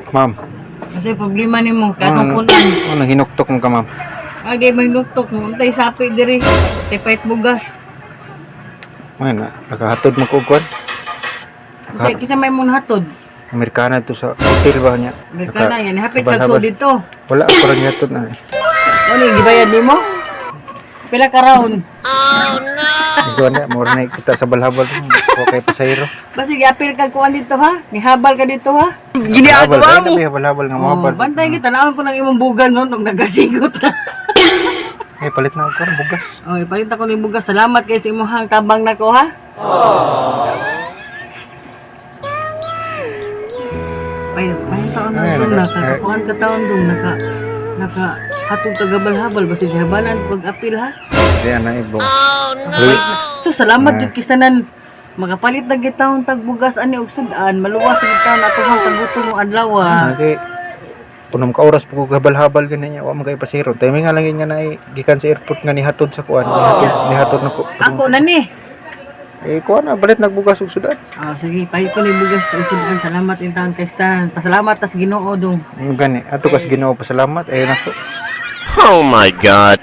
Ma'am, Kasi problema nimo katong kunan. ano hinuktok mo ka, ma'am? Agay may nuktok mo. Untay sapi diri. Tipait bugas. Man, nakahatod mo ko kwan. Kasi kisa may mong hatod. Amerikana to sa hotel ba niya? Amerikana yan. Hapit habal-habal. kag dito. Wala ko lang hatod na. Ano yung gibayad nimo? Pila ka round? Ikaw na, mura na kita sa balhabal. Okay pasayro. Basta giapil kag kuan dito ha. Nihabal ka dito ha. Habal, kaya na ba habal nga Oh, mahabal. bantay kita. Naon ko ng imong bugan no nung nagasigot na. Eh, palit na ako ng bugas. Oh, ipalit ako ng bugas. Salamat kay sa imong tabang nako ha. May taon na dun, nakakuhan ka taon dun, naka hatong kagabal-habal, basta dihabanan pag-apil ha. Kaya na ibong. So, salamat jud kistanan. Makapalit na gitawon tagbugas ani og sudan, maluwas gid taon ato hang tagutom mo adlaw. Okay. Punom ka oras po ko habal-habal ganyan niya. Wa man kay pasayro. Timing nga lang yun nga na gikan sa airport nga nihatod sa kuan. Nihatod na ko. Ako na ni. Eh, kuan na, balit nagbugas og sudan. Sige, pahit ko ni bugas og sudan. Salamat in taon kay stan. Pasalamat tas Ginoo dong. Gani, ato kas Ginoo pasalamat. Ayun ako. Oh my God.